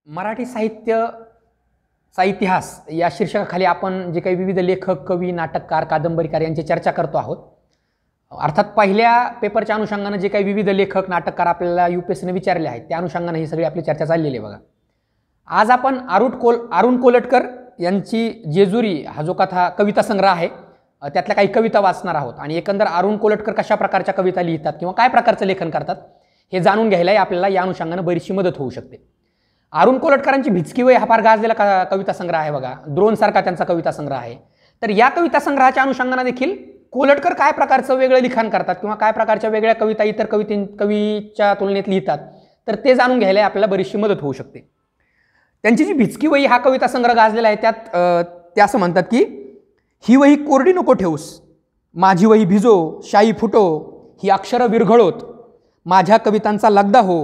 मराठी साहित्याचा इतिहास या शीर्षकाखाली आपण जे काही विविध लेखक, कवी, नाटककार, कादंबरीकार यांची चर्चा करतो आहोत. अर्थात पहिल्या पेपरच्या अनुषंगाने जे काही विविध लेखक, नाटककार आपल्याला UPSCने विचारले आहेत त्या अनुषंगाने ही सगळी आपली चर्चा चाललेली आहे. बघा, आज आपण अरुण कोलटकर यांची जेजुरी हा जो कविता संग्रह आहे त्यातल्या काही कविता वाचणार आहोत आणि एकंदर अरुण कोलटकर कशा प्रकारच्या कविता लिहितात किंवा काय प्रकारचं लेखन करतात हे जाणून घ्यायलाही आपल्याला या अनुषंगाने बरीचशी मदत होऊ शकते. अरुण कोलटकरांची भिचकी वय हा फार गाजलेला कविता संग्रह आहे. बघा, द्रोणसारखा त्यांचा कविता संग्रह आहे. तर या कविता संग्रहाच्या अनुषंगाने देखील कोलटकर काय प्रकारचं वेगळं लिखाण करतात किंवा काय प्रकारच्या वेगळ्या कविता इतर कवीच्या तुलनेत लिहितात तर ते जाणून घ्यायला आपल्याला बरीचशी मदत होऊ शकते. त्यांची जी भिचकी वही हा कविता संग्रह गाजलेला आहे त्यात ते असं म्हणतात की ही वही कोरडी नको ठेवूस, माझी वही भिजो, शाई फुटो, ही अक्षरं विरघळोत, माझ्या कवितांचा लगदा हो,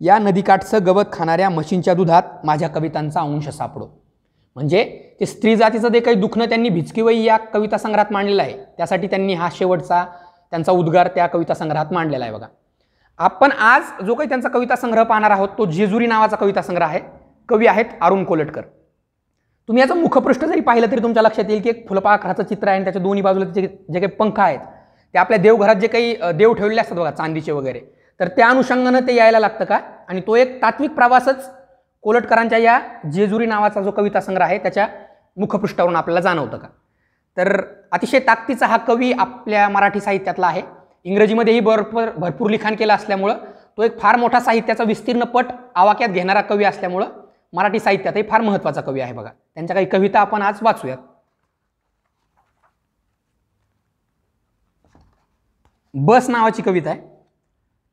या नदीकाठचं गवत खाणाऱ्या म्हशींच्या दुधात माझ्या कवितांचा अंश सापडो. म्हणजे ते स्त्री जातीचं जे काही दुखणं त्यांनी भिचकी वही या कविता संग्रहात मांडलेलं आहे त्यासाठी त्यांनी हा शेवटचा त्यांचा उद्गार त्या कविता संग्रहात मांडलेला आहे. बघा, आपण आज जो काही त्यांचा कविता संग्रह पाहणार आहोत तो जेजुरी नावाचा कविता संग्रह आहे. कवी आहेत अरुण कोलटकर. तुम्ही याचं मुखपृष्ठ जरी पाहिलं तरी तुमच्या लक्षात येईल की एक फुलपाखराचं चित्र आहे आणि त्याच्या दोन्ही बाजूला जे काही पंख आहेत ते आपल्या देवघरात जे काही देव ठेवलेले असतात बघा चांदीचे वगैरे, तर त्या अनुषंगानं ते यायला लागतं का. आणि तो एक तात्विक प्रवासच कोलटकरांच्या या जेजुरी नावाचा जो कविता संग्रह आहे त्याच्या मुखपृष्ठावरून आपल्याला जाणवतं का. तर अतिशय ताकदीचा हा कवी आपल्या मराठी साहित्यातला आहे. इंग्रजीमध्येही भरपूर लिखाण केलं असल्यामुळं तो एक फार मोठा साहित्याचा विस्तीर्ण पट आवाक्यात घेणारा कवी असल्यामुळं मराठी साहित्यातही फार महत्त्वाचा कवी आहे. बघा, त्यांच्या काही कविता आपण आज वाचूयात. बस नावाची कविता आहे.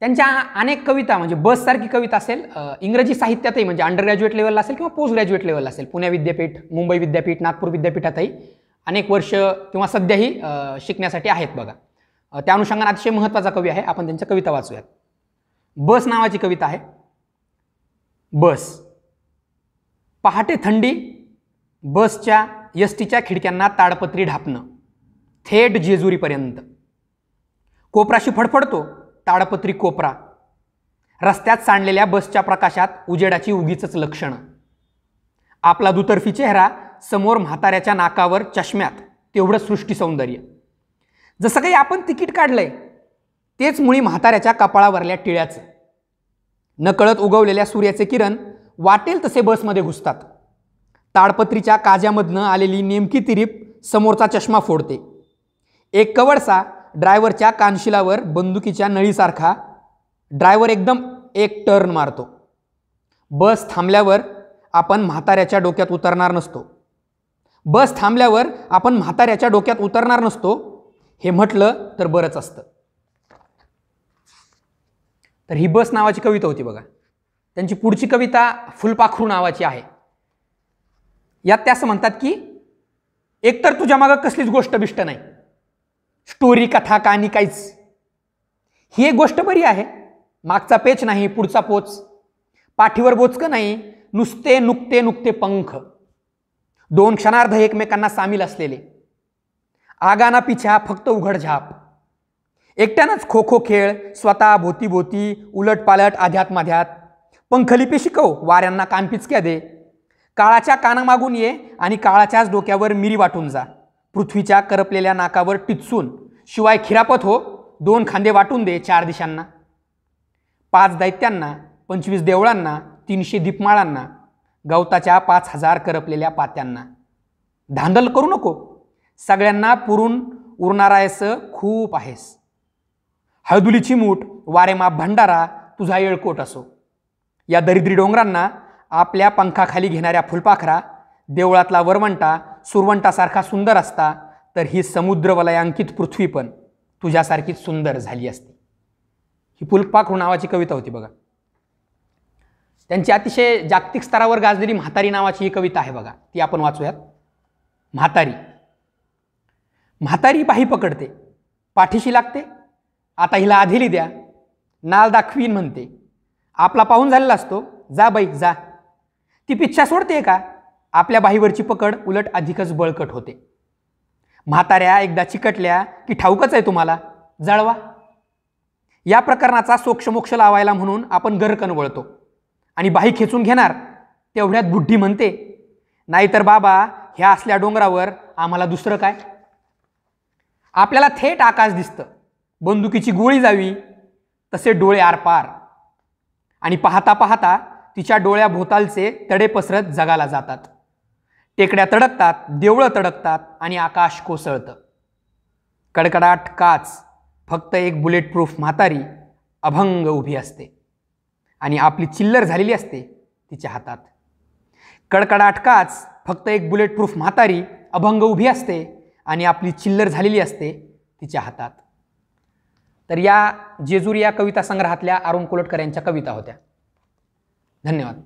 त्यांच्या अनेक कविता म्हणजे बससारखी कविता असेल इंग्रजी साहित्यातही म्हणजे अंडर ग्रॅज्युएट लेवलला असेल किंवा पोस्ट ग्रॅज्युएट लेवलला असेल, पुणे विद्यापीठ, मुंबई विद्यापीठ, नागपूर विद्यापीठातही अनेक वर्ष किंवा सध्याही शिकण्यासाठी आहेत. बघा, त्या अनुषंगाने अतिशय महत्त्वाचा कवी आहे. आपण त्यांच्या कविता वाचूयात. बस नावाची कविता आहे. बस. पहाटे थंडी, बसच्या एसटीच्या खिडक्यांना ताडपत्री ढापणं, थेट जेजुरीपर्यंत. कोपराशी फडफडतो ताडपत्री कोपरा, रस्त्यात सांडलेल्या बसच्या प्रकाशात उजेडाची उगीचच लक्षणं. आपला दुतर्फी चेहरा समोर म्हाताऱ्याच्या नाकावर चष्म्यात, तेवढं सृष्टी सौंदर्य. जसं काही आपण तिकीट काढलंय तेच मुळी म्हाताऱ्याच्या कपाळावरल्या टिळ्याचं. नकळत उगवलेल्या सूर्याचे किरण वाटेल तसे बसमध्ये घुसतात. ताडपत्रीच्या काज्यामधनं आलेली नेमकी तिरीप समोरचा चष्मा फोडते. एक कवडसा ड्रायव्हरच्या कानशिलावर बंदुकीच्या नळीसारखा ड्रायव्हर एकदम एक टर्न मारतो. बस थांबल्यावर आपण म्हाताऱ्याच्या डोक्यात उतरणार नसतो. बस थांबल्यावर आपण म्हाताऱ्याच्या डोक्यात उतरणार नसतो हे म्हटलं तर बरंच असतं. तर ही बस नावाची कविता होती. बघा, त्यांची पुढची कविता फुलपाखरू नावाची आहे. यात ते असं म्हणतात की एकतर तुझ्या मागं कसलीच गोष्ट बिष्ट नाही, स्टोरी, कथा, कहाणी काहीच. ही एक गोष्ट बरी आहे, मागचा पेच नाही, पुढचा पोच, पाठीवर बोचकं नाही, नुसते नुकते नुकते पंख, दोन क्षणार्ध एकमेकांना सामील असलेले, आगाना पिछा फक्त उघड झाप, एकट्यानंच खो खो खेळ, स्वतः भोती भोती, उलटपालट आध्यात्माध्यात, पंखलिपी शिकव, वाऱ्यांना कानपिचक्या दे, काळाच्या कानामागून ये आणि काळाच्याच डोक्यावर मिरी वाटून जा, पृथ्वीच्या करपलेल्या नाकावर टिचून, शिवाय खिरापत हो, दोन खांदे वाटून दे चार दिशांना, 5 दैत्यांना, 25 देवळांना, 300 दीपमाळांना, गवताच्या 5000 करपलेल्या पात्यांना. धांदल करू नको, सगळ्यांना पुरून उरणारा आहेस, खूप आहेस. हळदुलीची मूठ, वारेमाप भंडारा, तुझा येळकोट असो. या दरिद्री डोंगरांना आपल्या पंखाखाली घेणाऱ्या फुलपाखरा, देवळातला वरवंटा सुरवंटासारखा सुंदर असता तर ही समुद्रवलयांकित पृथ्वी पण तुझ्यासारखीच सुंदर झाली असती. ही फुलपाखरू नावाची कविता होती. बघा, त्यांची अतिशय जागतिक स्तरावर गाजलेली म्हातारी नावाची ही कविता आहे. बघा, ती आपण वाचूयात. म्हातारी. म्हातारी बाही पकडते, पाठीशी लागते, आता हिला आधेली द्या, नाल दाखवीन म्हणते. आपला पाहून झालेला असतो, जा बाई जा. ती पिच्छा सोडते का, आपल्या बाहीवरची पकड उलट अधिकच बळकट होते. म्हाताऱ्या एकदा चिकटल्या की ठाऊकच आहे तुम्हाला, जळवा. या प्रकरणाचा सोक्षमोक्ष लावायला म्हणून आपण गरकन वळतो आणि बाही खेचून घेणार तेवढ्यात बुड्ढी म्हणते, नाहीतर बाबा ह्या असल्या डोंगरावर आम्हाला दुसरं काय. आपल्याला थेट आकाश दिसतं, बंदुकीची गोळी जावी तसे डोळे आरपार, आणि पाहता पाहता तिच्या डोळ्याभोवतालचे तडे पसरत जगाला जातात. टेकड्या तडकतात, देवळं तडकतात आणि आकाश कोसळतं. कडकडाट काच, फक्त एक बुलेट प्रूफ म्हातारी अभंग उभी असते आणि आपली चिल्लर झालेली असते तिच्या हातात. कडकडाट काच, फक्त एक बुलेट प्रूफ म्हातारी अभंग उभी असते आणि आपली चिल्लर झालेली असते तिच्या हातात. तर या जेजुरी या कविता संग्रहातल्या अरुण कोलटकर यांच्या कविता होत्या. धन्यवाद.